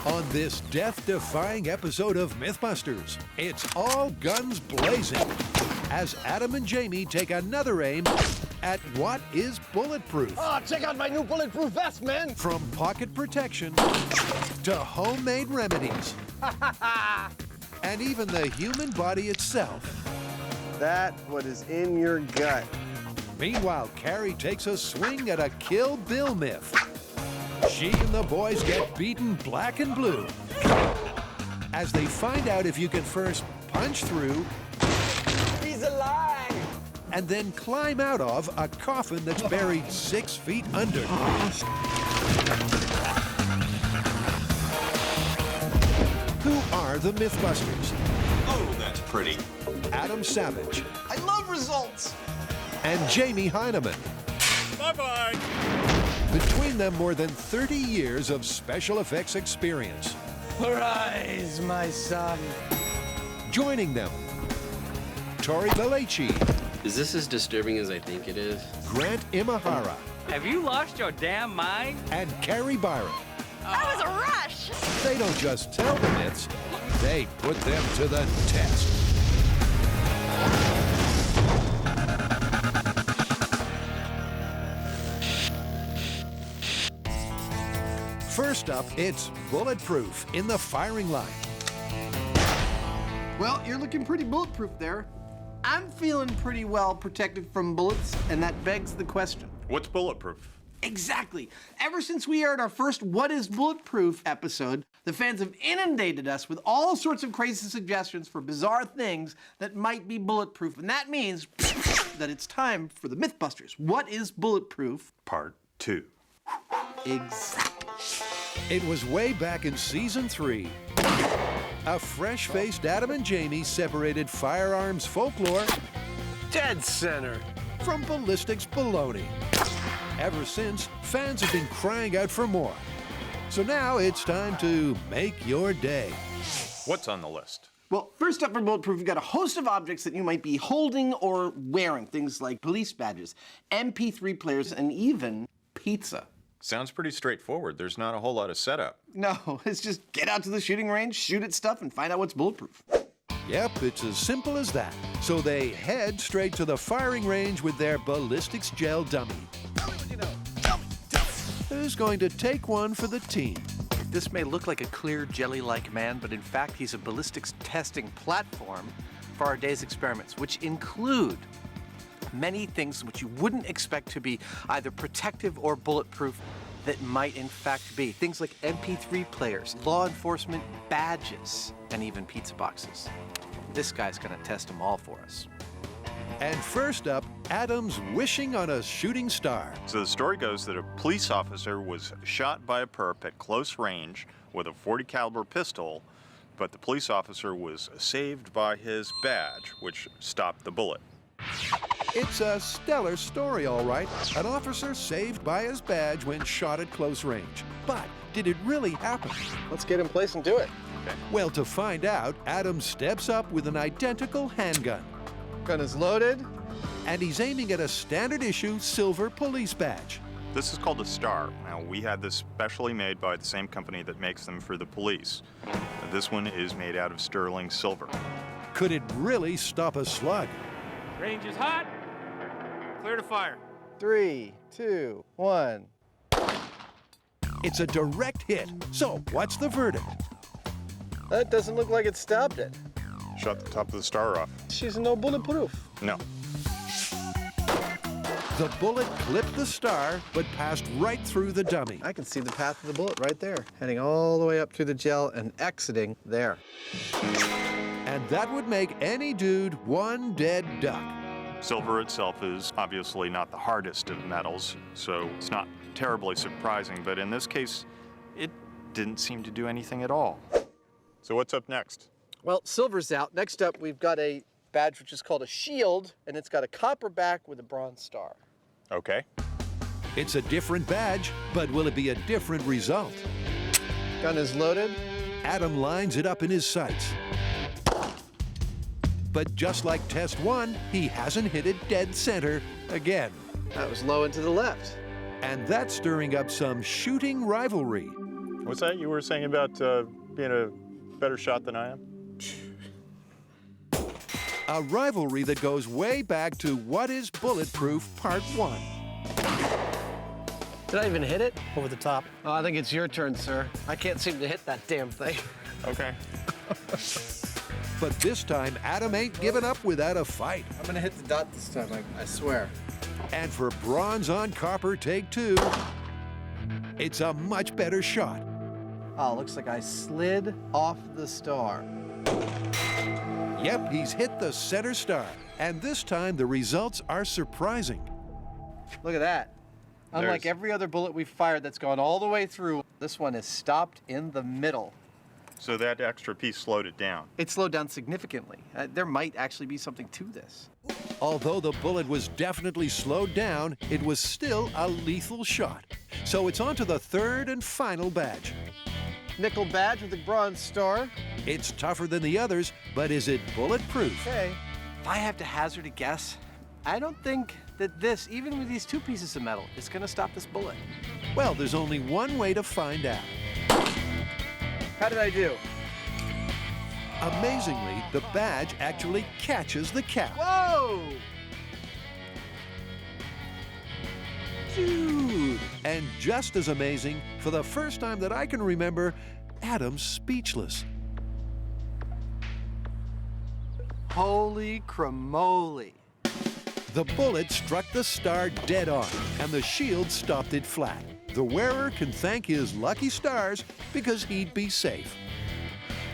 On this death-defying episode of Mythbusters, it's all guns blazing as Adam and Jamie take another aim at what is bulletproof. Oh, check out my new bulletproof vest, man! From pocket protection to homemade remedies and even the human body itself. That's what is in your gut. Meanwhile, Carrie takes a swing at a Kill Bill myth. She and the boys get beaten black and blue as they find out if you can first punch through. He's alive! And then climb out of a coffin that's buried 6 feet under. Who are the Mythbusters? Oh, that's pretty. Adam Savage I love results! and Jamie Hyneman. Bye-bye. Between them, more than 30 years of special effects experience. Arise, my son. Joining them, Tori Belleci, Is this as disturbing as I think it is? Grant Imahara, Have you lost your damn mind? and Carrie Byron. That was a rush. They don't just tell the myths, they put them to the test. First up, it's Bulletproof in the firing line. Well, you're looking pretty bulletproof there. I'm feeling pretty well protected from bullets, and that begs the question. What's bulletproof? Exactly. Ever since we aired our first What is Bulletproof episode, the fans have inundated us with all sorts of crazy suggestions for bizarre things that might be bulletproof. And that means that it's time for the Mythbusters. What is bulletproof? Part 2. Exactly. It was way back in season 3. A fresh-faced Adam and Jamie separated firearms folklore Dead center. from ballistics baloney. Ever since, fans have been crying out for more. So now it's time to make your day. What's on the list? Well, first up for Bulletproof, we've got a host of objects that you might be holding or wearing. Things like police badges, MP3 players, and even pizza. Sounds pretty straightforward. There's not a whole lot of setup. No, it's just get out to the shooting range, shoot at stuff, and find out what's bulletproof. Yep, it's as simple as that. So they head straight to the firing range with their ballistics gel dummy. Tell me what you know. Tell me. Who's going to take one for the team? This may look like a clear jelly-like man, but in fact he's a ballistics testing platform for our day's experiments, which include many things which you wouldn't expect to be either protective or bulletproof that might in fact be. Things like MP3 players, law enforcement badges, and even pizza boxes. This guy's gonna test them all for us. And first up, Adam's wishing on a shooting star. So the story goes that a police officer was shot by a perp at close range with a .40 caliber pistol, but the police officer was saved by his badge, which stopped the bullet. It's a stellar story, all right. An officer saved by his badge when shot at close range. But did it really happen? Let's get in place and do it. Well, to find out, Adam steps up with an identical handgun. Gun is loaded. And he's aiming at a standard issue silver police badge. This is called a star. Now, we had this specially made by the same company that makes them for the police. This one is made out of sterling silver. Could it really stop a slug? Range is hot. Clear to fire. 3, 2, 1. It's a direct hit. So what's the verdict? That doesn't look like it stopped it. Shot the top of the star off. She's no bulletproof. No. The bullet clipped the star, but passed right through the dummy. I can see the path of the bullet right there, heading all the way up through the gel and exiting there. And that would make any dude one dead duck. Silver itself is obviously not the hardest of metals, so it's not terribly surprising, but in this case, it didn't seem to do anything at all. So what's up next? Well, silver's out. Next up, we've got a badge which is called a shield, and it's got a copper back with a bronze star. Okay. It's a different badge, but will it be a different result? Gun is loaded. Adam lines it up in his sights. But just like test 1, he hasn't hit it dead center again. That was low and to the left. And that's stirring up some shooting rivalry. What's that you were saying about being a better shot than I am? A rivalry that goes way back to What is Bulletproof Part 1. Did I even hit it? Over the top. Oh, I think it's your turn, sir. I can't seem to hit that damn thing. Okay. But this time, Adam ain't giving up without a fight. I'm gonna hit the dot this time, I swear. And for bronze on copper take 2, it's a much better shot. Oh, looks like I slid off the star. Yep, he's hit the center star. And this time, the results are surprising. Look at that. Unlike There's- every other bullet we've fired that's gone all the way through, this one is stopped in the middle. So that extra piece slowed it down. It slowed down significantly. There might actually be something to this. Although the bullet was definitely slowed down, it was still a lethal shot. So it's on to the third and final badge. Nickel badge with a bronze star. It's tougher than the others, but is it bulletproof? Okay. If I have to hazard a guess, I don't think that this, even with these 2 pieces of metal, is gonna stop this bullet. Well, there's only one way to find out. How did I do? Amazingly, the badge actually catches the cap. Whoa! Dude! And just as amazing, for the first time that I can remember, Adam's speechless. Holy cramoly. The bullet struck the star dead on, and the shield stopped it flat. The wearer can thank his lucky stars because he'd be safe.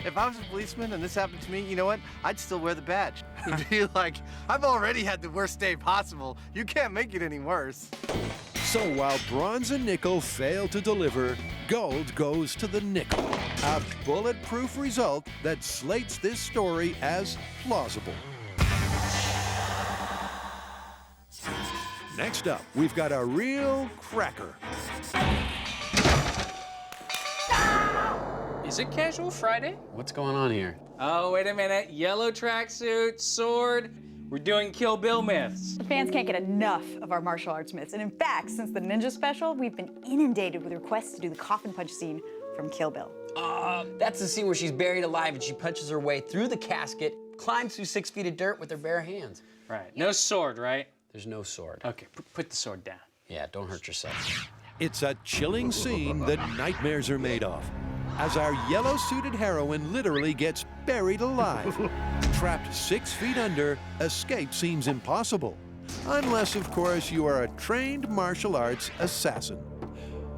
If I was a policeman and this happened to me, you know what? I'd still wear the badge. It'd be like, I've already had the worst day possible. You can't make it any worse. So while bronze and nickel fail to deliver, gold goes to the nickel. A bulletproof result that slates this story as plausible. Next up, we've got a real cracker. Is it Casual Friday? What's going on here? Oh, wait a minute. Yellow tracksuit, sword. We're doing Kill Bill myths. The fans can't get enough of our martial arts myths. And in fact, since the Ninja special, we've been inundated with requests to do the Coffin Punch scene from Kill Bill. That's the scene where she's buried alive and she punches her way through the casket, climbs through 6 feet of dirt with her bare hands. Right. No sword, right? There's no sword. Okay, put the sword down. Yeah, don't hurt yourself. It's a chilling scene that nightmares are made of, as our yellow-suited heroine literally gets buried alive. Trapped 6 feet under, escape seems impossible. Unless, of course, you are a trained martial arts assassin.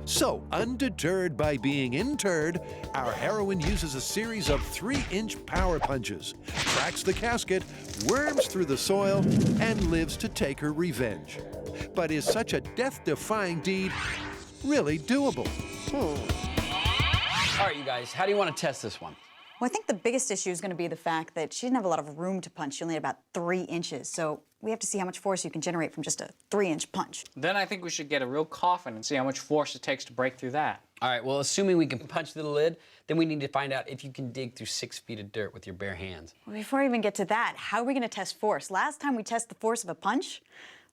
So, undeterred by being interred, our heroine uses a series of 3-inch power punches, cracks the casket, worms through the soil, and lives to take her revenge. But is such a death-defying deed really doable? All right, you guys, how do you want to test this one? Well, I think the biggest issue is going to be the fact that she didn't have a lot of room to punch. She only had about 3 inches. So we have to see how much force you can generate from just a 3-inch punch. Then I think we should get a real coffin and see how much force it takes to break through that. All right, well, assuming we can punch through the lid, then we need to find out if you can dig through 6 feet of dirt with your bare hands. Well, before I even get to that, how are we going to test force? Last time we tested the force of a punch,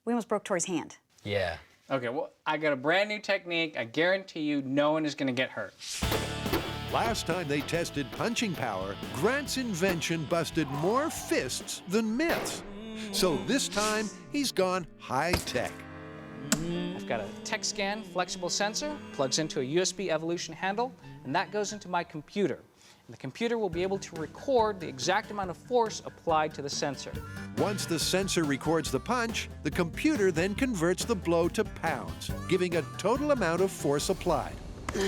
we almost broke Tori's hand. Yeah. Okay, well, I got a brand new technique. I guarantee you no one is going to get hurt. Last time they tested punching power, Grant's invention busted more fists than myths. So this time, he's gone high-tech. I've got a tech scan flexible sensor, plugs into a USB evolution handle, and that goes into my computer. And the computer will be able to record the exact amount of force applied to the sensor. Once the sensor records the punch, the computer then converts the blow to pounds, giving a total amount of force applied.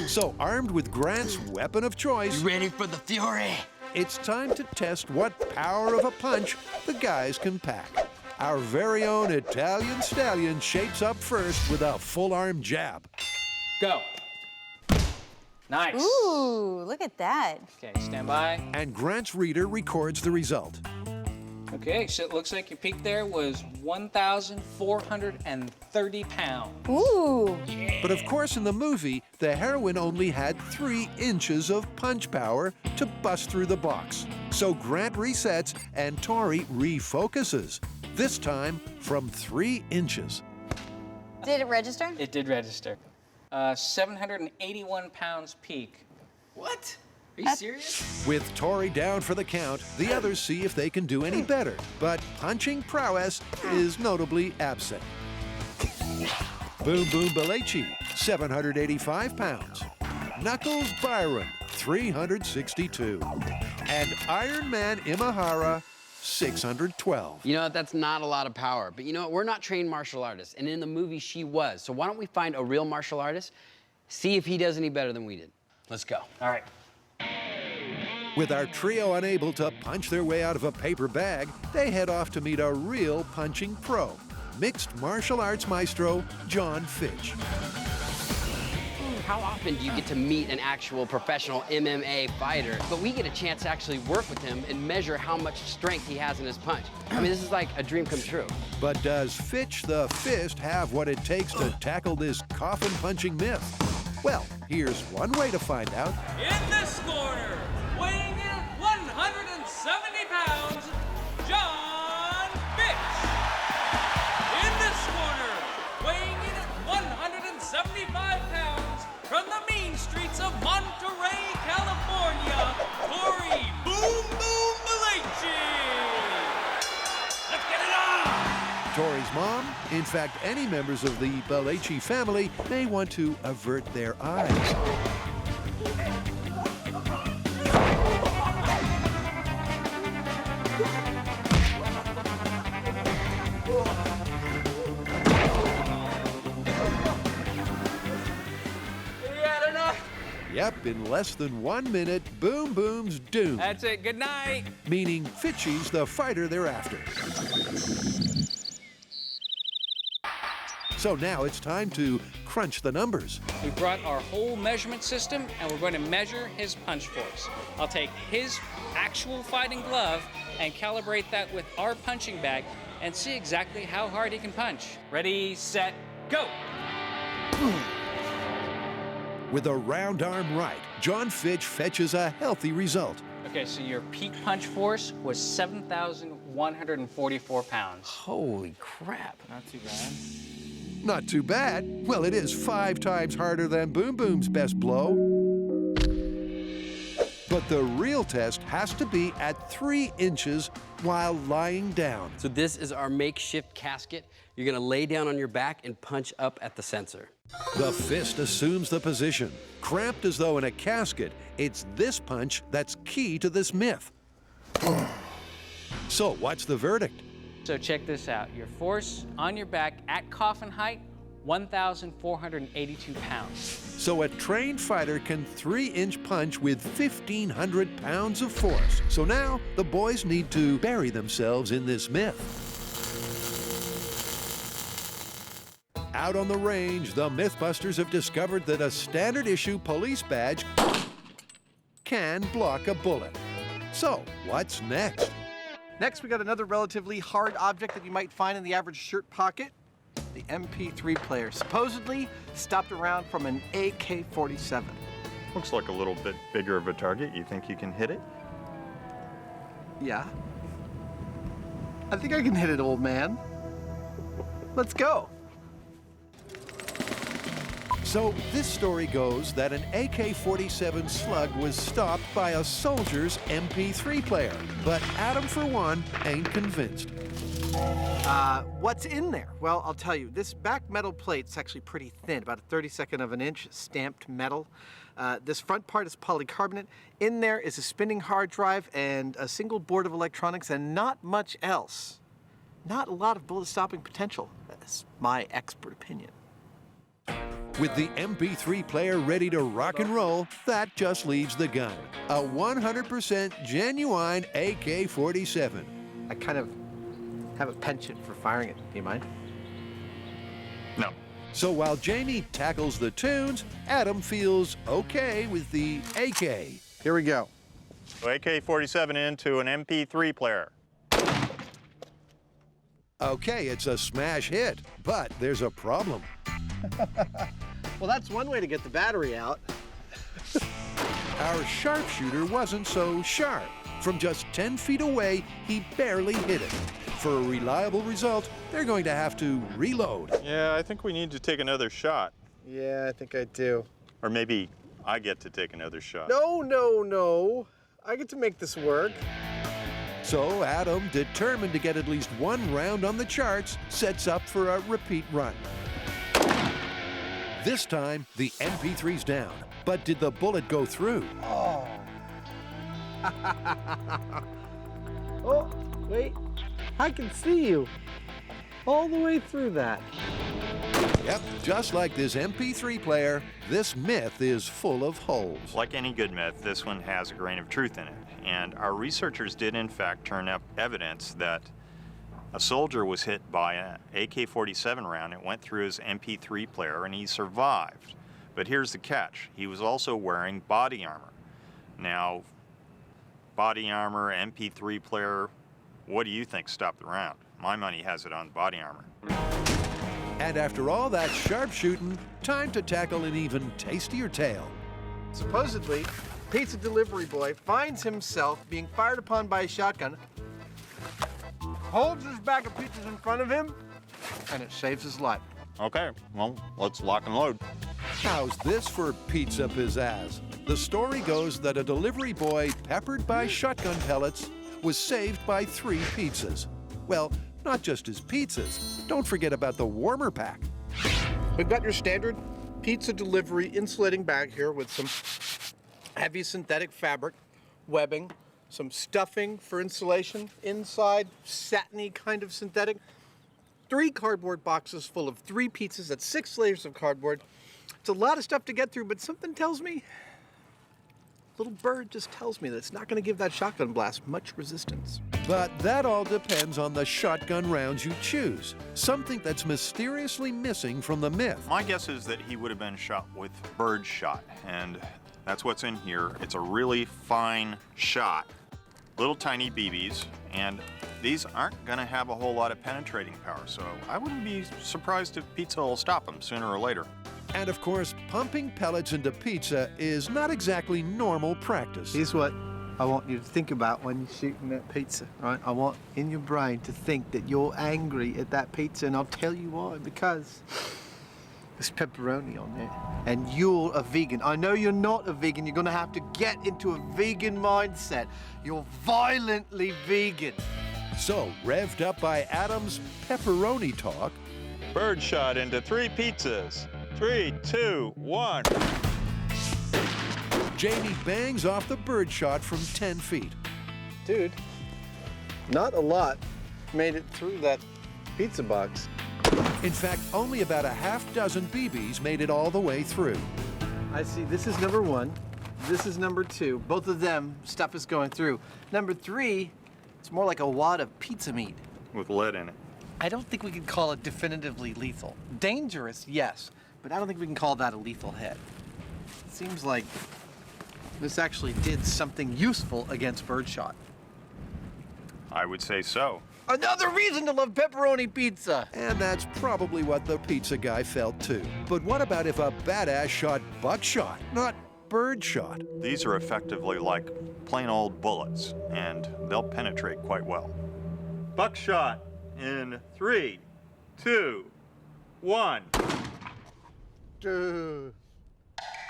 So, armed with Grant's weapon of choice, You ready for the fury? it's time to test what power of a punch the guys can pack. Our very own Italian stallion shapes up first with a full-arm jab. Go. Nice. Ooh, look at that. Okay, stand by. And Grant's reader records the result. Okay, so it looks like your peak there was 1,430 pounds. Ooh. But of course, in the movie, the heroine only had 3 inches of punch power to bust through the box. So Grant resets and Tori refocuses, this time from 3 inches. Did it register? It did register. 781 pounds peak. What? Are you serious? With Tori down for the count, the others see if they can do any better. But punching prowess is notably absent. Boom Boom Belechi, 785 pounds. Knuckles Byron, 362. And Iron Man Imahara, 612. You know, that's not a lot of power. But you know what? We're not trained martial artists. And in the movie, she was. So why don't we find a real martial artist, see if he does any better than we did. Let's go. All right. With our trio unable to punch their way out of a paper bag, they head off to meet a real punching pro, mixed martial arts maestro John Fitch. How often do you get to meet an actual professional MMA fighter, but we get a chance to actually work with him and measure how much strength he has in his punch? I mean, this is like a dream come true. But does Fitch the Fist have what it takes to tackle this coffin punching myth? Well, here's one way to find out. In this corner, weighing in at 170 pounds, John Fitch. In this corner, weighing in at 175 pounds, from the mean streets of Monterey, California, Tori Boom Boom Belechi. Let's get it on! Tori's mom, in fact, any members of the Belechi family may want to avert their eyes. Yep, in less than 1 minute, Boom Boom's doomed. That's it. Good night. Meaning Fitchy's the fighter they're after. So now it's time to crunch the numbers. We brought our whole measurement system, and we're going to measure his punch force. I'll take his actual fighting glove and calibrate that with our punching bag and see exactly how hard he can punch. Ready, set, go! With a round arm right, John Fitch fetches a healthy result. Okay, so your peak punch force was 7,144 pounds. Holy crap. Not too bad. Not too bad. Well, it is 5 times harder than Boom Boom's best blow. But the real test has to be at 3 inches while lying down. So this is our makeshift casket. You're gonna lay down on your back and punch up at the sensor. The fist assumes the position. Cramped as though in a casket, it's this punch that's key to this myth. So what's the verdict? So check this out. Your force on your back at coffin height, 1,482 pounds. So a trained fighter can 3-inch punch with 1,500 pounds of force. So now the boys need to bury themselves in this myth. Out on the range, the Mythbusters have discovered that a standard issue police badge can block a bullet. So what's next? Next, we got another relatively hard object that you might find in the average shirt pocket, the MP3 player, supposedly stopped around from an AK-47. Looks like a little bit bigger of a target. You think you can hit it? Yeah. I think I can hit it, old man. Let's go. So this story goes that an AK-47 slug was stopped by a soldier's MP3 player. But Adam, for one, ain't convinced. What's in there? Well, I'll tell you. This back metal plate's actually pretty thin, about a 32nd of an inch, stamped metal. This front part is polycarbonate. In there is a spinning hard drive and a single board of electronics and not much else. Not a lot of bullet-stopping potential. That's my expert opinion. With the MP3 player ready to rock and roll, that just leaves the gun. A 100% genuine AK-47. I kind of have a penchant for firing it. Do you mind? No. So while Jamie tackles the tunes, Adam feels okay with the AK. Here we go. So AK-47 into an MP3 player. Okay, it's a smash hit, but there's a problem. Well, that's one way to get the battery out. Our sharpshooter wasn't so sharp. From just 10 feet away, he barely hit it. For a reliable result, they're going to have to reload. Yeah, I think we need to take another shot. Yeah, I think I do. Or maybe I get to take another shot. No. I get to make this work. So Adam, determined to get at least one round on the charts, sets up for a repeat run. This time, the MP3's down. But did the bullet go through? Oh. Oh, wait. I can see you. All the way through that. Yep, just like this MP3 player, this myth is full of holes. Like any good myth, this one has a grain of truth in it. And our researchers did in fact turn up evidence that a soldier was hit by an AK-47 round. It went through his MP3 player and he survived. But here's the catch. He was also wearing body armor. Now, body armor, MP3 player, what do you think stopped the round? My money has it on body armor. And after all that sharpshooting, time to tackle an even tastier tale. Supposedly, pizza delivery boy finds himself being fired upon by a shotgun, holds his bag of pizzas in front of him, and it saves his life. Okay, well, let's lock and load. How's this for pizza pizzazz? The story goes that a delivery boy peppered by shotgun pellets was saved by 3 pizzas. Well, not just his pizzas. Don't forget about the warmer pack. We've got your standard pizza delivery insulating bag here with some heavy synthetic fabric, webbing, some stuffing for insulation, inside satiny kind of synthetic, 3 cardboard boxes full of 3 pizzas, that's 6 layers of cardboard. It's a lot of stuff to get through, but something tells me, little bird just tells me that it's not going to give that shotgun blast much resistance. But that all depends on the shotgun rounds you choose, something that's mysteriously missing from the myth. My guess is that he would have been shot with bird shot, and that's what's in here. It's a really fine shot, little tiny BBs, and these aren't going to have a whole lot of penetrating power, so I wouldn't be surprised if pizza will stop them sooner or later. And of course, pumping pellets into pizza is not exactly normal practice. Here's what I want you to think about when you're shooting that pizza, right? I want in your brain to think that you're angry at that pizza, and I'll tell you why, because there's pepperoni on there, and you're a vegan. I know you're not a vegan. You're gonna have to get into a vegan mindset. You're violently vegan. So, revved up by Adam's pepperoni talk, Bird shot into 3 pizzas. 3, 2, 1. Jamie bangs off the bird shot from 10 feet. Dude, not a lot made it through that pizza box. In fact, only about a half dozen BBs made it all the way through. I see, this is number 1, this is number 2. Both of them, stuff is going through. Number 3, it's more like a wad of pizza meat. With lead in it. I don't think we can call it definitively lethal. Dangerous, yes, but I don't think we can call that a lethal hit. It seems like this actually did something useful against birdshot. I would say so. Another reason to love pepperoni pizza! And that's probably what the pizza guy felt too. But what about if a badass shot buckshot, not bird shot? These are effectively like plain old bullets, and they'll penetrate quite well. Buckshot in 3, 2, 1.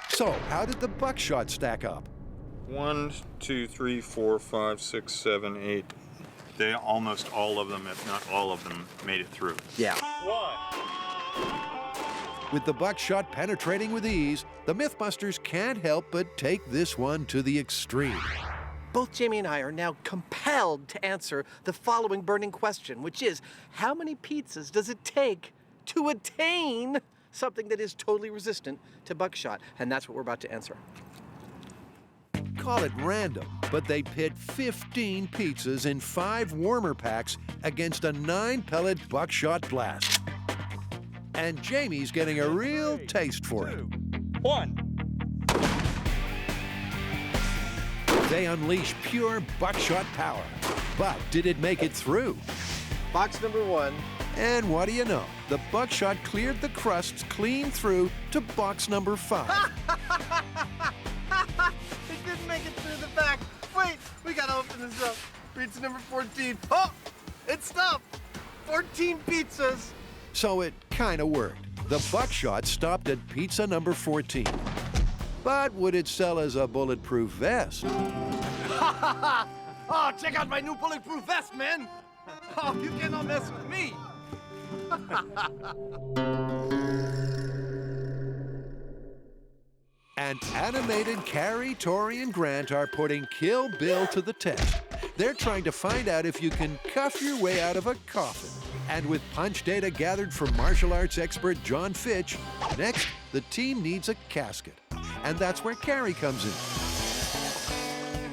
So, how did the buckshot stack up? 1, 2, 3, 4, 5, 6, 7, 8. They almost all of them, if not all of them, made it through. Yeah. 1. With the buckshot penetrating with ease, the Mythbusters can't help but take this one to the extreme. Both Jamie and I are now compelled to answer the following burning question, which is, how many pizzas does it take to attain something that is totally resistant to buckshot? And that's what we're about to answer. Call it random, but they pit 15 pizzas in 5 warmer packs against a 9-pellet buckshot blast. And Jamie's getting a real taste for it. 1. They unleash pure buckshot power. But did it make it through? Box number 1. And what do you know? The buckshot cleared the crusts clean through to box number 5. It didn't make it through the back. Wait, we gotta open this up. Pizza number 14. Oh, it stopped. 14 pizzas. So it kind of worked. The buckshot stopped at pizza number 14. But would it sell as a bulletproof vest? Oh, check out my new bulletproof vest, man. Oh, you cannot mess with me. And animated Carrie, Tori, and Grant are putting Kill Bill to the test. They're trying to find out if you can cuff your way out of a coffin. And with punch data gathered from martial arts expert John Fitch, next, the team needs a casket. And that's where Carrie comes in.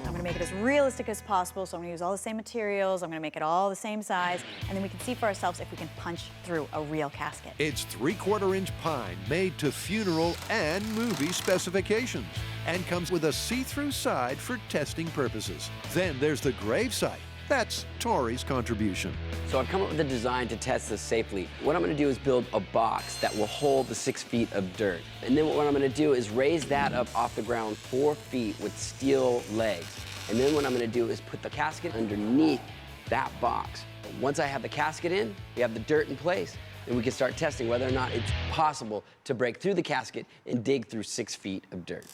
I'm gonna make it as realistic as possible, so I'm gonna use all the same materials, I'm gonna make it all the same size, and then we can see for ourselves if we can punch through a real casket. It's 3/4-inch pine made to funeral and movie specifications and comes with a see-through side for testing purposes. Then there's the gravesite. That's Tori's contribution. So I've come up with a design to test this safely. What I'm gonna do is build a box that will hold the 6 feet of dirt. And then what I'm gonna do is raise that up off the ground 4 feet with steel legs. And then what I'm gonna do is put the casket underneath that box. Once I have the casket in, we have the dirt in place, then we can start testing whether or not it's possible to break through the casket and dig through 6 feet of dirt.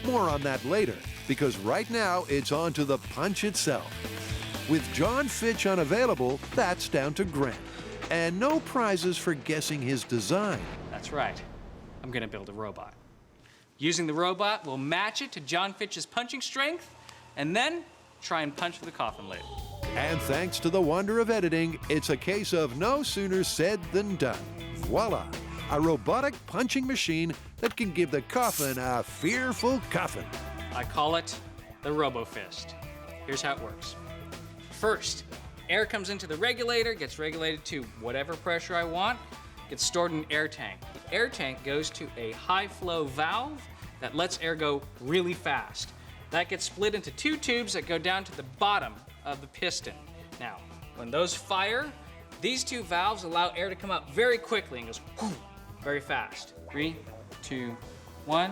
More on that later, because right now it's on to the punch itself. With John Fitch unavailable, that's down to Grant. And no prizes for guessing his design. That's right. I'm gonna build a robot. Using the robot, we'll match it to John Fitch's punching strength, and then try and punch the coffin lid. And thanks to the wonder of editing, it's a case of no sooner said than done. Voila, a robotic punching machine that can give the coffin a fearful cuffin. I call it the RoboFist. Here's how it works. First, air comes into the regulator, gets regulated to whatever pressure I want, gets stored in an air tank. The air tank goes to a high flow valve that lets air go really fast. That gets split into 2 tubes that go down to the bottom of the piston. Now, when those fire, these 2 valves allow air to come out very quickly and goes whoo, very fast. 3, 2, 1.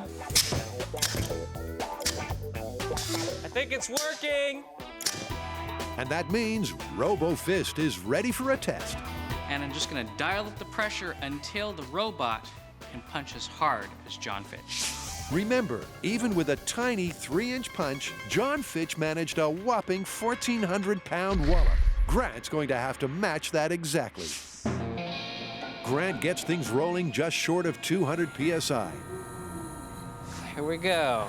I think it's working. And that means RoboFist is ready for a test. And I'm just gonna dial up the pressure until the robot can punch as hard as John Fitch. Remember, even with a tiny 3-inch punch, John Fitch managed a whopping 1,400-pound wallop. Grant's going to have to match that exactly. Grant gets things rolling just short of 200 PSI. Here we go.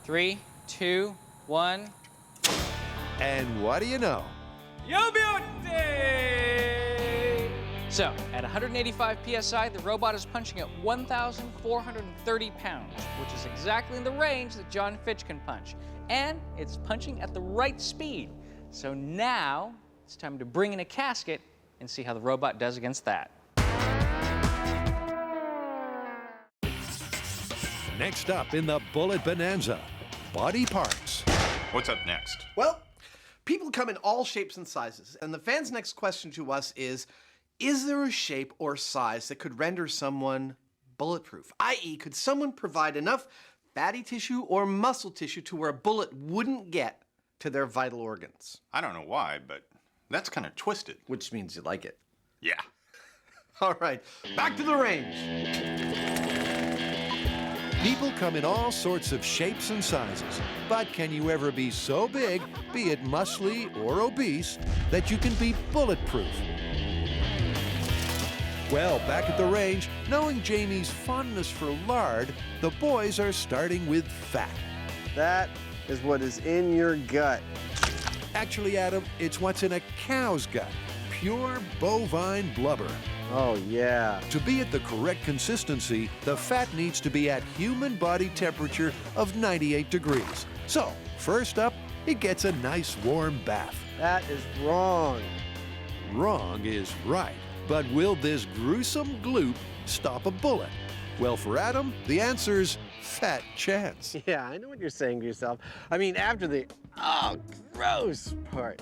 3, 2, 1. And what do you know? Yo beauty! So, at 185 PSI, the robot is punching at 1,430 pounds, which is exactly in the range that John Fitch can punch. And it's punching at the right speed. So now, it's time to bring in a casket and see how the robot does against that. Next up in the Bullet Bonanza, body parts. What's up next? Well, people come in all shapes and sizes, and the fans' next question to us is there a shape or size that could render someone bulletproof? I.e., could someone provide enough fatty tissue or muscle tissue to where a bullet wouldn't get to their vital organs? I don't know why, but that's kind of twisted. Which means you like it. Yeah. All right, back to the range. People come in all sorts of shapes and sizes, but can you ever be so big, be it muscly or obese, that you can be bulletproof? Well, back at the range, knowing Jamie's fondness for lard, the boys are starting with fat. That is what is in your gut. Actually, Adam, it's what's in a cow's gut. Pure bovine blubber. Oh, yeah. To be at the correct consistency, the fat needs to be at human body temperature of 98 degrees. So, first up, it gets a nice warm bath. That is wrong. Wrong is right. But will this gruesome gloop stop a bullet? Well, for Adam, the answer's fat chance. Yeah, I know what you're saying to yourself. I mean, after the, oh, gross part,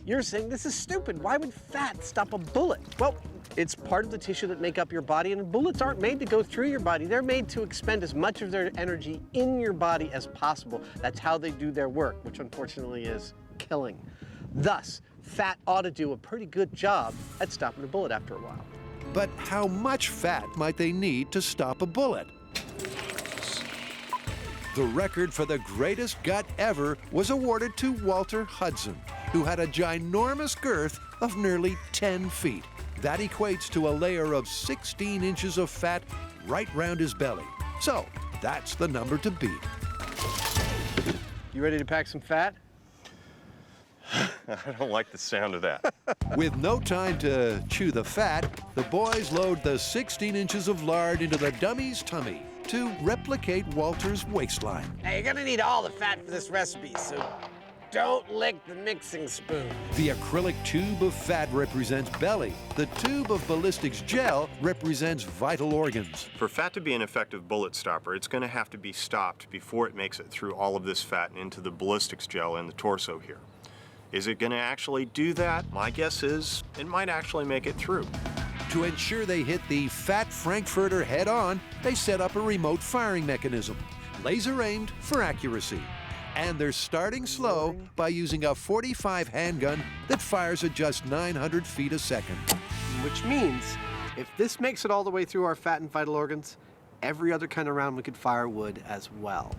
you're saying this is stupid. Why would fat stop a bullet? Well, it's part of the tissue that make up your body, and bullets aren't made to go through your body. They're made to expend as much of their energy in your body as possible. That's how they do their work, which unfortunately is killing. Thus, fat ought to do a pretty good job at stopping a bullet after a while. But how much fat might they need to stop a bullet? The record for the greatest gut ever was awarded to Walter Hudson, who had a ginormous girth of nearly 10 feet. That equates to a layer of 16 inches of fat right round his belly. So that's the number to beat. You ready to pack some fat? I don't like the sound of that. With no time to chew the fat, the boys load the 16 inches of lard into the dummy's tummy to replicate Walter's waistline. Now, you're gonna need all the fat for this recipe, so don't lick the mixing spoon. The acrylic tube of fat represents belly. The tube of ballistics gel represents vital organs. For fat to be an effective bullet stopper, it's going to have to be stopped before it makes it through all of this fat and into the ballistics gel in the torso here. Is it going to actually do that? My guess is it might actually make it through. To ensure they hit the fat Frankfurter head on, they set up a remote firing mechanism, laser aimed for accuracy. And they're starting slow by using a .45 handgun that fires at just 900 feet a second. Which means, if this makes it all the way through our fat and vital organs, every other kind of round we could fire would as well.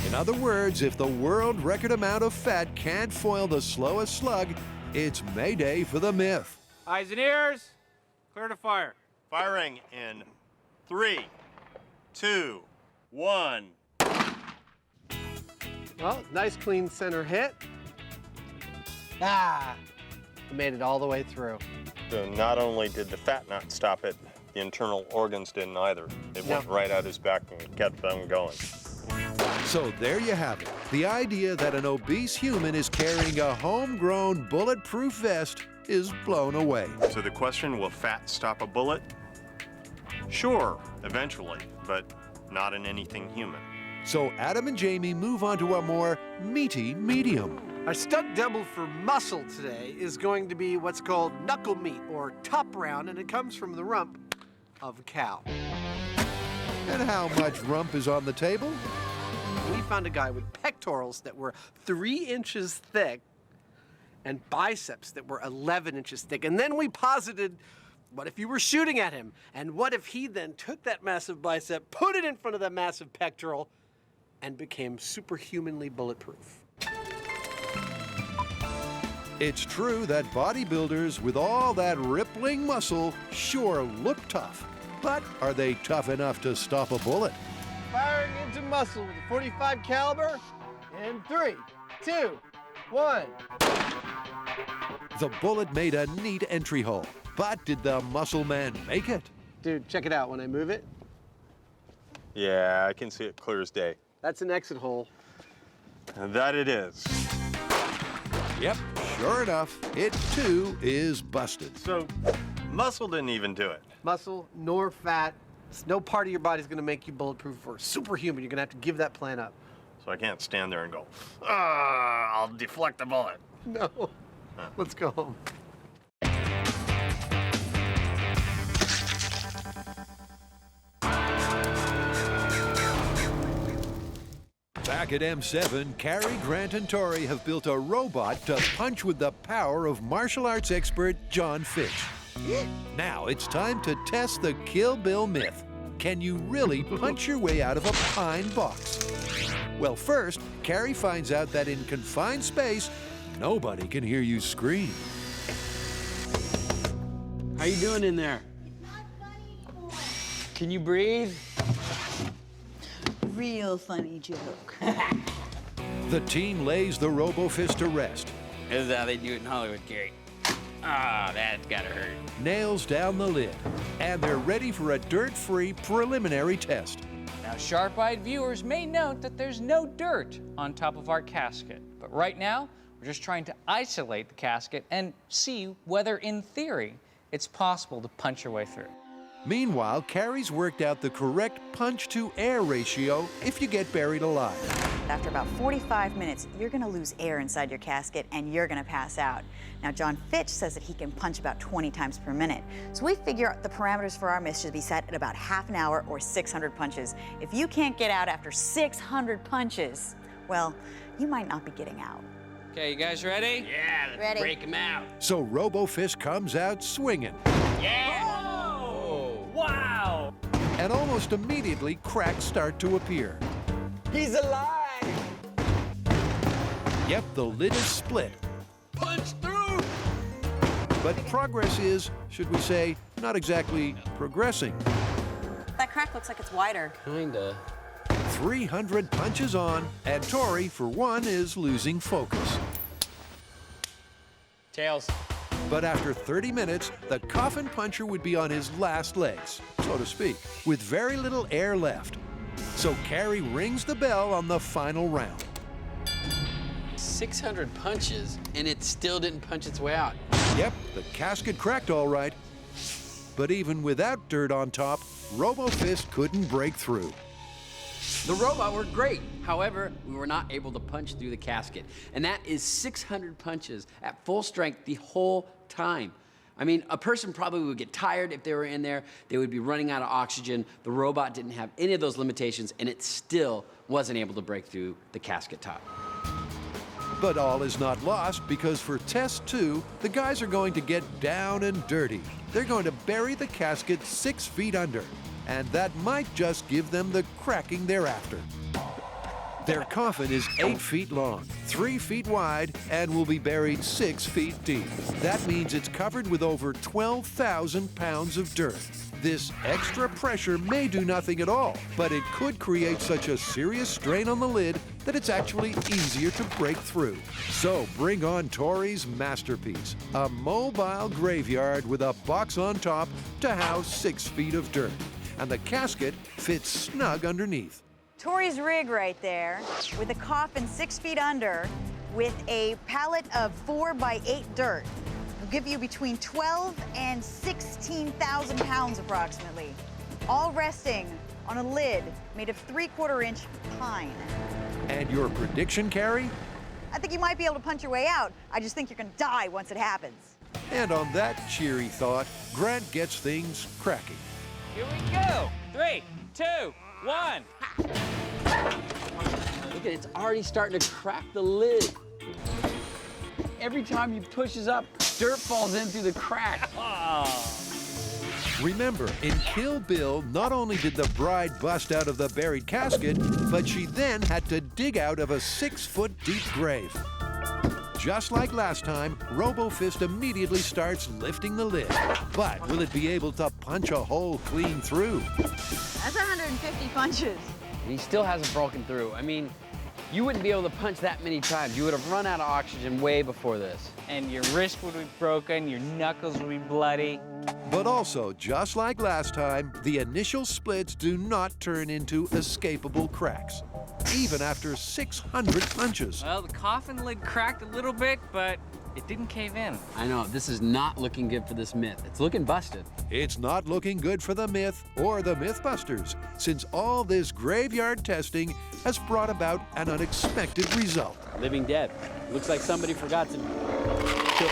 In other words, if the world record amount of fat can't foil the slowest slug, it's Mayday for the Myth. Eyes and ears, clear to fire. Firing in 3, 2, 1. Well, nice clean center hit. Ah! We made it all the way through. So not only did the fat not stop it, the internal organs didn't either. It went right out his back and kept them going. So there you have it. The idea that an obese human is carrying a homegrown bulletproof vest is blown away. So the question, will fat stop a bullet? Sure, eventually, but not in anything human. So Adam and Jamie move on to a more meaty medium. Our stunt double for muscle today is going to be what's called knuckle meat, or top round, and it comes from the rump of a cow. And how much rump is on the table? We found a guy with pectorals that were 3 inches thick and biceps that were 11 inches thick. And then we posited, what if you were shooting at him? And what if he then took that massive bicep, put it in front of that massive pectoral, and became superhumanly bulletproof? It's true that bodybuilders with all that rippling muscle sure look tough. But are they tough enough to stop a bullet? Firing into muscle with a .45 caliber in 3, 2, 1. The bullet made a neat entry hole. But did the muscle man make it? Dude, check it out when I move it. Yeah, I can see it clear as day. That's an exit hole. And that it is. Yep, sure enough, it too is busted. So, muscle didn't even do it. Muscle nor fat. No part of your body's gonna make you bulletproof or superhuman. You're gonna have to give that plan up. So I can't stand there and go, I'll deflect the bullet. No. Let's go home. Back at M7, Cary, Grant, and Tori have built a robot to punch with the power of martial arts expert John Fitch. Now it's time to test the Kill Bill myth. Can you really punch your way out of a pine box? Well, first, Cary finds out that in confined space, nobody can hear you scream. How you doing in there? Can you breathe? Real funny joke. The team lays the Robo-Fist to rest, This is how they do it in Hollywood, Gary. Ah, that's gotta hurt. nails down the lid, and they're ready for a dirt-free preliminary test. Now, sharp-eyed viewers may note that there's no dirt on top of our casket. But right now, we're just trying to isolate the casket and see whether, in theory, it's possible to punch your way through. Meanwhile, Cary's worked out the correct punch-to-air ratio if you get buried alive. After about 45 minutes, you're gonna lose air inside your casket and you're gonna pass out. Now, John Fitch says that he can punch about 20 times per minute. So we figure the parameters for our myth should be set at about half an hour or 600 punches. If you can't get out after 600 punches, well, you might not be getting out. Okay, you guys ready? Yeah, let's Ready. break him out. So Robo-Fist comes out swinging. Yeah! Wow! And almost immediately, cracks start to appear. He's alive! Yep, the lid is split. Punch through! But progress is, should we say, not exactly progressing. That crack looks like it's wider. Kinda. 300 punches on, and Tori, for one, is losing focus. Tails. But after 30 minutes, the Coffin Puncher would be on his last legs, so to speak, with very little air left. So Carrie rings the bell on the final round. 600 punches, and it still didn't punch its way out. Yep, the casket cracked all right. But even without dirt on top, RoboFist couldn't break through. The robot worked great. However, we were not able to punch through the casket. And that is 600 punches at full strength the whole time. I mean, a person probably would get tired if they were in there. They would be running out of oxygen. The robot didn't have any of those limitations, and it still wasn't able to break through the casket top. But all is not lost, because for test 2, the guys are going to get down and dirty. They're going to bury the casket 6 feet under, and that might just give them the cracking they're after. Their coffin is 8 feet long, 3 feet wide, and will be buried 6 feet deep. That means it's covered with over 12,000 pounds of dirt. This extra pressure may do nothing at all, but it could create such a serious strain on the lid that it's actually easier to break through. So bring on Tori's masterpiece, a mobile graveyard with a box on top to house 6 feet of dirt. And the casket fits snug underneath. Tori's rig right there, with a coffin 6 feet under, with a pallet of 4 by 8 dirt, will give you between 12 and 16,000 pounds approximately, all resting on a lid made of 3/4 inch pine. And your prediction, Carrie? I think you might be able to punch your way out. I just think you're gonna die once it happens. And on that cheery thought, Grant gets things cracking. Here we go. 3, 2, 1. Look at it, it's already starting to crack the lid. Every time he pushes up, dirt falls in through the crack. Remember, in Kill Bill, not only did the bride bust out of the buried casket, but she then had to dig out of a 6-foot deep grave. Just like last time, RoboFist immediately starts lifting the lid. But will it be able to punch a hole clean through? That's 150 punches. And he still hasn't broken through. I mean, you wouldn't be able to punch that many times. You would have run out of oxygen way before this. And your wrist would be broken, your knuckles would be bloody. But also, just like last time, the initial splits do not turn into escapable cracks, even after 600 punches. Well, the coffin lid cracked a little bit, but it didn't cave in. I know, this is not looking good for this myth. It's looking busted. It's not looking good for the myth or the Mythbusters, since all this graveyard testing has brought about an unexpected result. Living dead. Looks like somebody forgot to kill.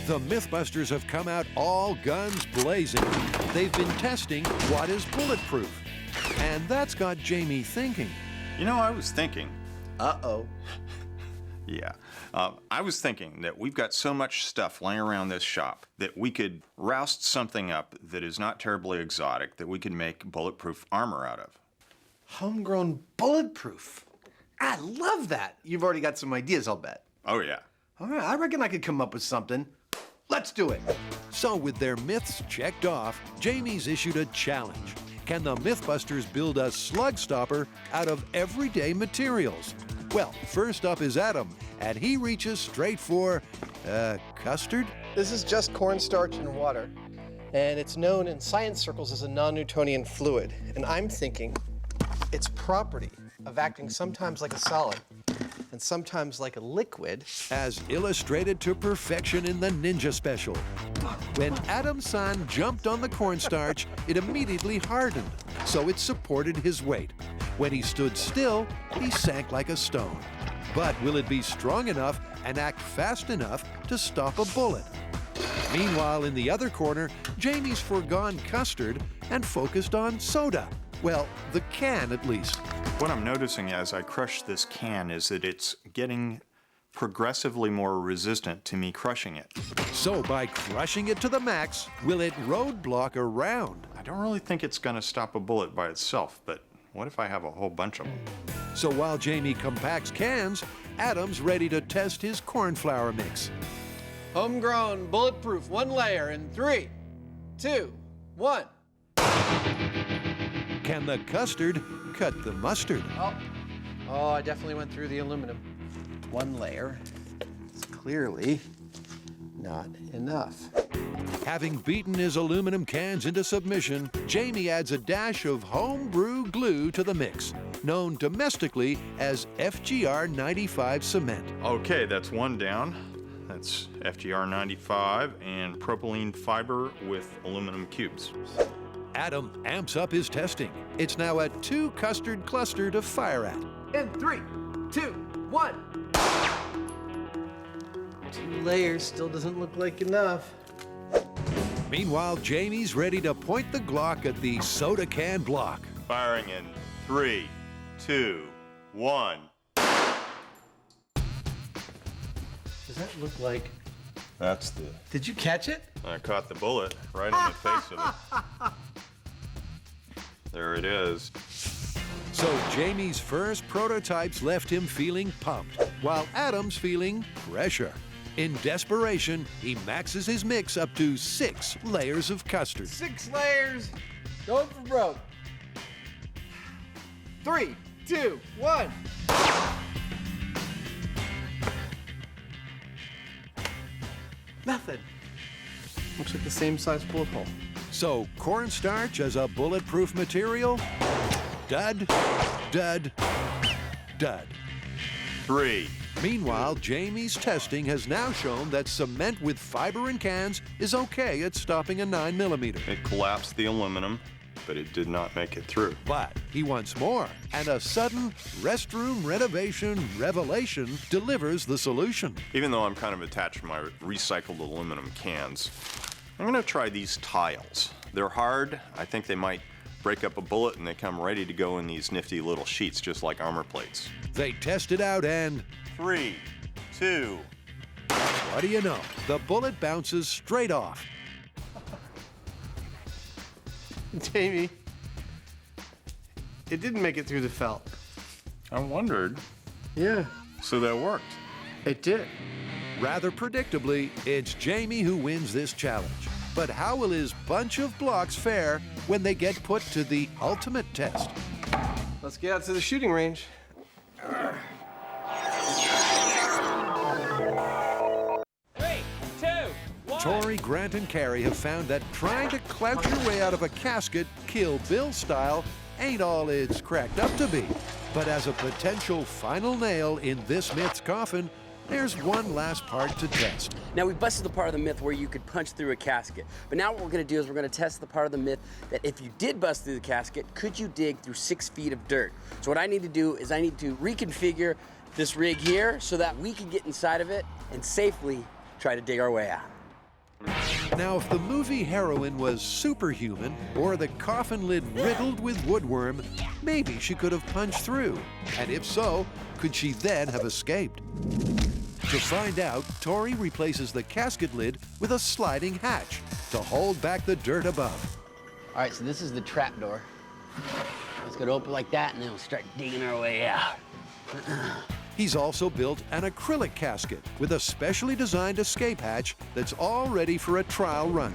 The Mythbusters have come out all guns blazing. They've been testing what is bulletproof. And that's got Jamie thinking. You know, I was thinking. Uh-oh. Yeah. I was thinking that we've got so much stuff laying around this shop that we could roust something up that is not terribly exotic that we could make bulletproof armor out of. Homegrown bulletproof. I love that. You've already got some ideas, I'll bet. Oh, yeah. All right, I reckon I could come up with something. Let's do it. So with their myths checked off, Jamie's issued a challenge. Can the Mythbusters build a slug stopper out of everyday materials? Well, first up is Adam, and he reaches straight for, custard? This is just cornstarch and water, and it's known in science circles as a non-Newtonian fluid. And I'm thinking its property of acting sometimes like a solid and sometimes like a liquid. As illustrated to perfection in the Ninja Special. When Adam's son jumped on the cornstarch, it immediately hardened, so it supported his weight. When he stood still, he sank like a stone. But will it be strong enough and act fast enough to stop a bullet? Meanwhile, in the other corner, Jamie's foregone custard and focused on soda. Well, the can at least. What I'm noticing as I crush this can is that it's getting progressively more resistant to me crushing it. So by crushing it to the max, will it roadblock a round? I don't really think it's going to stop a bullet by itself, but what if I have a whole bunch of them? So while Jamie compacts cans, Adam's ready to test his cornflour mix. Homegrown, bulletproof, 1 layer in 3, 2, 1. Can the custard cut the mustard? Oh, I definitely went through the aluminum. 1 layer is clearly not enough. Having beaten his aluminum cans into submission, Jamie adds a dash of homebrew glue to the mix, known domestically as FGR 95 cement. Okay, that's 1 down. That's FGR 95 and propylene fiber with aluminum cubes. Adam amps up his testing. It's now a 2 custard cluster to fire at. In 3, 2, 1. 2 layers still doesn't look like enough. Meanwhile, Jamie's ready to point the Glock at the soda can block. Firing in 3, 2, 1. Does that look like... That's the... Did you catch it? I caught the bullet right in the face of it. There it is. So Jamie's first prototypes left him feeling pumped, while Adam's feeling pressure. In desperation, he maxes his mix up to 6 layers of custard. 6 layers. Going for broke. 3, 2, 1. Nothing. Looks like the same size bullet hole. So cornstarch as a bulletproof material? Dud, dud, dud. 3. Meanwhile, Jamie's testing has now shown that cement with fiber in cans is okay at stopping a 9mm. It collapsed the aluminum, but it did not make it through. But he wants more, and a sudden restroom renovation revelation delivers the solution. Even though I'm kind of attached to my recycled aluminum cans, I'm going to try these tiles. They're hard. I think they might break up a bullet, and they come ready to go in these nifty little sheets, just like armor plates. They test it out and... 3, 2. What do you know? The bullet bounces straight off. Jamie, it didn't make it through the felt. I wondered. Yeah. So that worked. It did. Rather predictably, it's Jamie who wins this challenge. But how will his bunch of blocks fare when they get put to the ultimate test? Let's get out to the shooting range. 3, 2, 1. Tori, Grant, and Carrie have found that trying to clout your way out of a casket, Kill Bill style, ain't all it's cracked up to be. But as a potential final nail in this myth's coffin, there's one last part to test. Now, we busted the part of the myth where you could punch through a casket. But now what we're gonna do is we're gonna test the part of the myth that if you did bust through the casket, could you dig through 6 feet of dirt? So what I need to do is I need to reconfigure this rig here so that we can get inside of it and safely try to dig our way out. Now, if the movie heroine was superhuman or the coffin lid riddled with woodworm, maybe she could have punched through. And if so, could she then have escaped? To find out, Tori replaces the casket lid with a sliding hatch to hold back the dirt above. All right, so this is the trap door. It's gonna open like that, and then we'll start digging our way out. He's also built an acrylic casket with a specially designed escape hatch that's all ready for a trial run.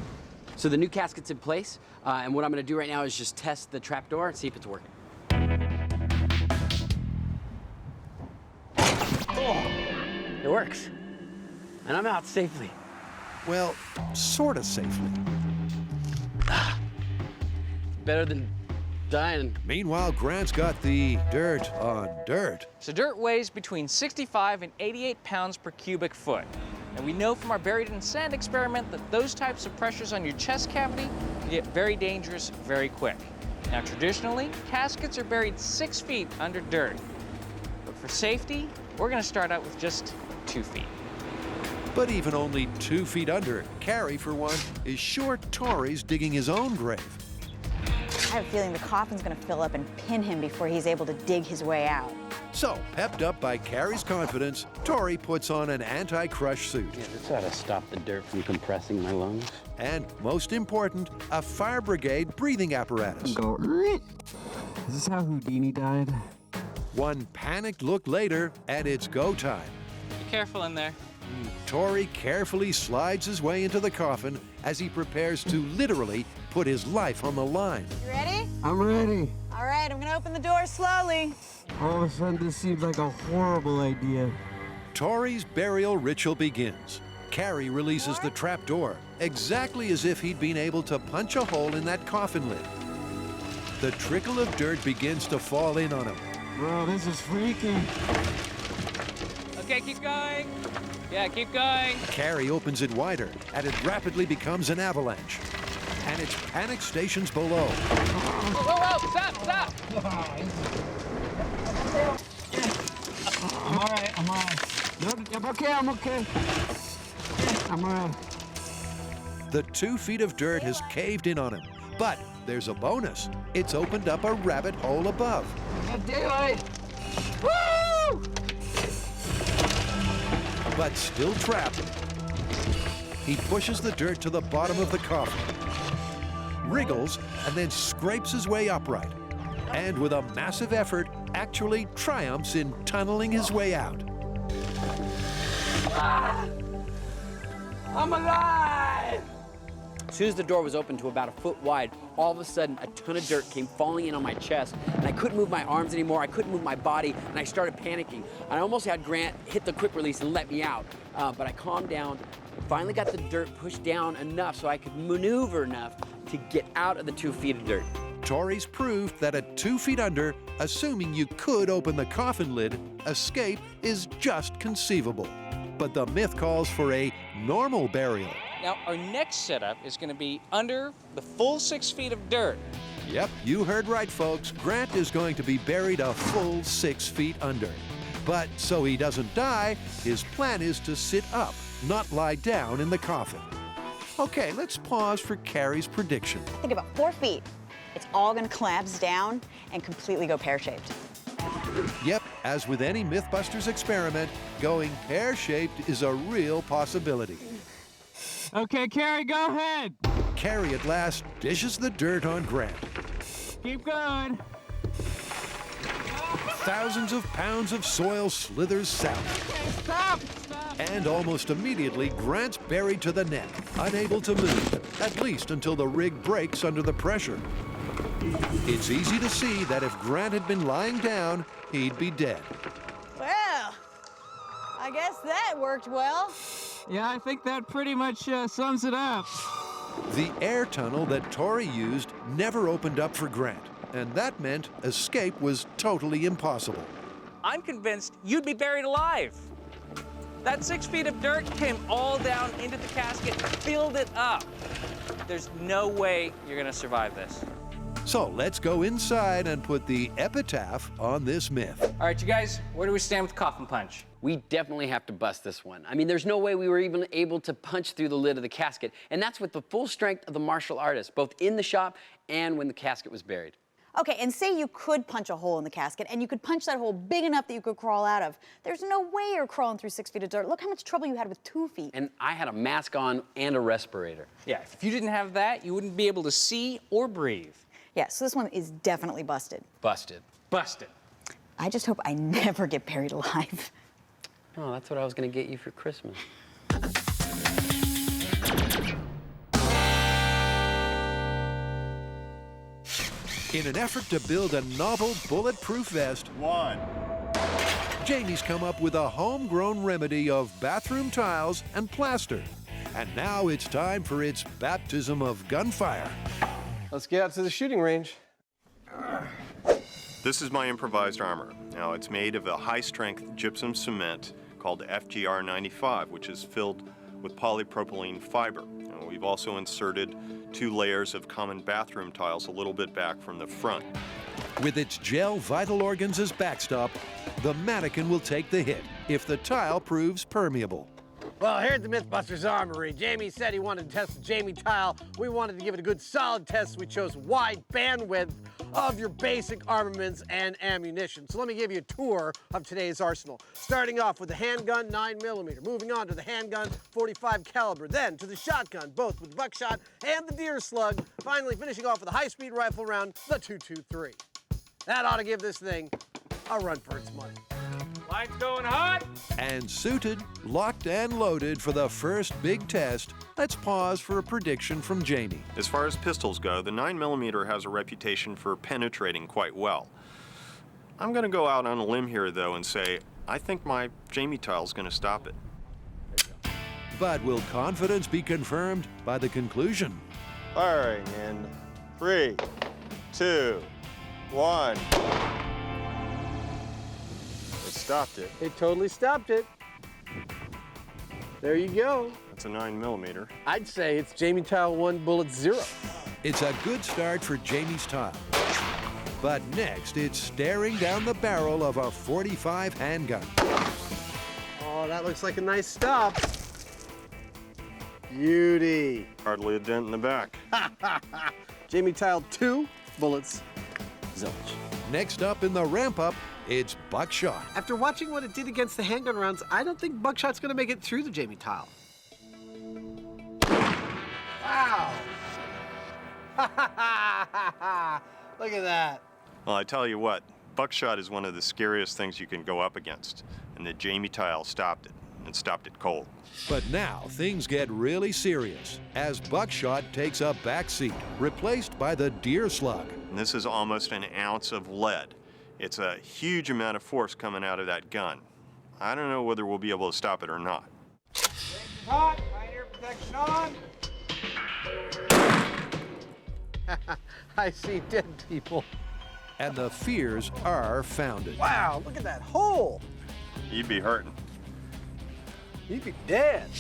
So the new casket's in place, and what I'm gonna do right now is just test the trap door and see if it's working. Oh, it works. And I'm out safely. Well, sort of safely. Better than dying. Meanwhile, Grant's got the dirt on dirt. So dirt weighs between 65 and 88 pounds per cubic foot. And we know from our buried in sand experiment that those types of pressures on your chest cavity can get very dangerous very quick. Now, traditionally, caskets are buried 6 feet under dirt. But for safety, we're gonna start out with just 2 feet. But even only 2 feet under, Carrie, for one, is sure Tori's digging his own grave. I have a feeling the coffin's gonna fill up and pin him before he's able to dig his way out. So, pepped up by Carrie's confidence, Tori puts on an anti-crush suit. Yeah, this ought to stop the dirt from compressing my lungs. And, most important, a fire brigade breathing apparatus. Go. Is this how Houdini died? One panicked look later, and it's go time. Be careful in there. Tori carefully slides his way into the coffin as he prepares to literally put his life on the line. You ready? I'm ready. All right, I'm gonna open the door slowly. All of a sudden, this seems like a horrible idea. Tori's burial ritual begins. Carrie releases the trap door, exactly as if he'd been able to punch a hole in that coffin lid. The trickle of dirt begins to fall in on him. Bro, this is freaky. Okay, keep going. Yeah, keep going. Carrie opens it wider, and it rapidly becomes an avalanche. And it's panic stations below. Whoa, stop. I'm all right. I'm okay. I'm all right. The 2 feet of dirt has caved in on him, but there's a bonus. It's opened up a rabbit hole above. Got daylight. Woo! But still trapped, he pushes the dirt to the bottom of the coffin, wriggles, and then scrapes his way upright. And with a massive effort, actually triumphs in tunneling his way out. I'm alive! As soon as the door was open to about a foot wide, all of a sudden a ton of dirt came falling in on my chest, and I couldn't move my arms anymore, I couldn't move my body, and I started panicking. I almost had Grant hit the quick release and let me out, but I calmed down, finally got the dirt pushed down enough so I could maneuver enough to get out of the 2 feet of dirt. Tori's proved that at 2 feet under, assuming you could open the coffin lid, escape is just conceivable. But the myth calls for a normal burial. Now, our next setup is going to be under the full 6 feet of dirt. Yep, you heard right, folks. Grant is going to be buried a full 6 feet under. But so he doesn't die, his plan is to sit up, not lie down in the coffin. Okay, let's pause for Carrie's prediction. I think about 4 feet. It's all gonna collapse down and completely go pear-shaped. Yep, as with any Mythbusters experiment, going pear-shaped is a real possibility. Okay, Carrie, go ahead. Carrie at last dishes the dirt on Grant. Keep going. Thousands of pounds of soil slithers south. Stop! And almost immediately, Grant's buried to the neck, unable to move, at least until the rig breaks under the pressure. It's easy to see that if Grant had been lying down, he'd be dead. Well, I guess that worked well. Yeah, I think that pretty much sums it up. The air tunnel that Tori used never opened up for Grant, and that meant escape was totally impossible. I'm convinced you'd be buried alive. That 6 feet of dirt came all down into the casket, filled it up. There's no way you're gonna survive this. So let's go inside and put the epitaph on this myth. All right, you guys, where do we stand with Coffin Punch? We definitely have to bust this one. I mean, there's no way we were even able to punch through the lid of the casket, and that's with the full strength of the martial artist, both in the shop and when the casket was buried. Okay, and say you could punch a hole in the casket, and you could punch that hole big enough that you could crawl out of. There's no way you're crawling through 6 feet of dirt. Look how much trouble you had with 2 feet. And I had a mask on and a respirator. Yeah, if you didn't have that, you wouldn't be able to see or breathe. Yeah, so this one is definitely busted. Busted. Busted. I just hope I never get buried alive. Oh, that's what I was gonna get you for Christmas. In an effort to build a novel bulletproof vest, Jamie's come up with a homegrown remedy of bathroom tiles and plaster. And now it's time for its baptism of gunfire. Let's get out to the shooting range. This is my improvised armor. Now, it's made of a high-strength gypsum cement called FGR 95, which is filled with polypropylene fiber. Now, we've also inserted 2 layers of common bathroom tiles a little bit back from the front. With its gel vital organs as backstop, the mannequin will take the hit if the tile proves permeable. Well, here at the Mythbusters Armory, Jamie said he wanted to test the Jamie tile. We wanted to give it a good solid test, so we chose wide bandwidth of your basic armaments and ammunition. So let me give you a tour of today's arsenal. Starting off with the handgun, 9mm, moving on to the handgun, 45 caliber, then to the shotgun, both with buckshot and the deer slug, finally finishing off with a high-speed rifle round, the 223. That ought to give this thing a run for its money. Lights going hot. And suited, locked and loaded for the first big test, let's pause for a prediction from Jamie. As far as pistols go, the 9mm has a reputation for penetrating quite well. I'm going to go out on a limb here, though, and say I think my Jamie tile's going to stop it. But will confidence be confirmed by the conclusion? Firing in 3, 2, 1. It stopped it. It totally stopped it. There you go. That's a 9mm. I'd say it's Jamie Tile 1, bullet 0. It's a good start for Jamie's tile. But next, it's staring down the barrel of a 45 handgun. Oh, that looks like a nice stop. Beauty. Hardly a dent in the back. Jamie Tile 2, bullets, zilch. Next up in the ramp-up, it's buckshot. After watching what it did against the handgun rounds, I don't think buckshot's gonna make it through the Jamie Tile. Wow. Look at that. Well, I tell you what, buckshot is one of the scariest things you can go up against, and the Jamie tile stopped it, and stopped it cold. But now things get really serious as buckshot takes a backseat, replaced by the deer slug. And this is almost an ounce of lead. It's a huge amount of force coming out of that gun. I don't know whether we'll be able to stop it or not. Hot. Pioneer protection on. I see dead people. And the fears are founded. Wow, look at that hole. You'd be hurting. You'd be dead.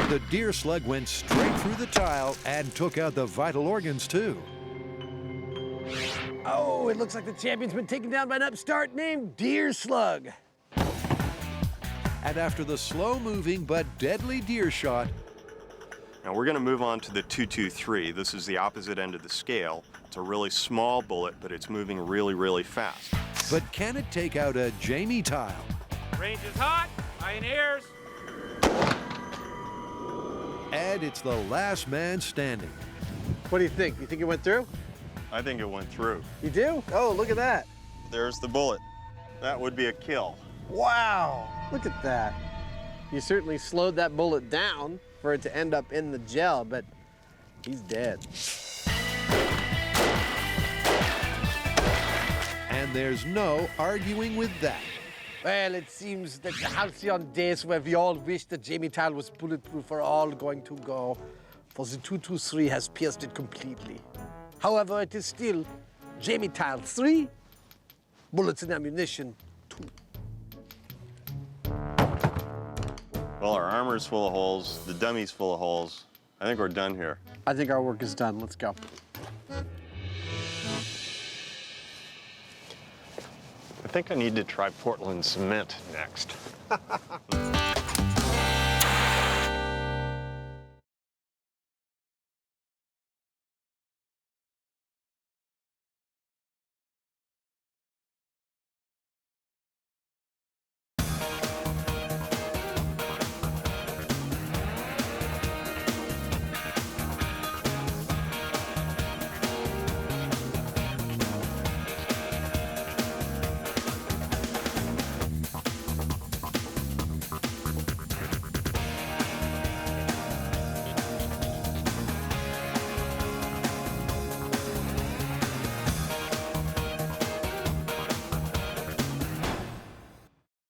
The deer slug went straight through the tile and took out the vital organs too. Oh, it looks like the champion's been taken down by an upstart named Deer Slug. And after the slow-moving but deadly deer shot, Now we're going to move on to the 223. This is the opposite end of the scale. It's a really small bullet, but it's moving really, really fast. but can it take out a Jamie tile? Range is hot. Pioneers. And it's the last man standing. What do you think? You think it went through? I think it went through. You do? Oh, look at that. There's the bullet. That would be a kill. Wow, look at that. You certainly slowed that bullet down for it to end up in the gel, but he's dead. And there's no arguing with that. Well, it seems that the halcyon days where we all wished that Jamie Tile was bulletproof are all going to go, for the 223 has pierced it completely. However, it is still Jamie Tile 3, bullets and ammunition 2. Well, our armor's full of holes, the dummy's full of holes. I think we're done here. I think our work is done. Let's go. I think I need to try Portland cement next.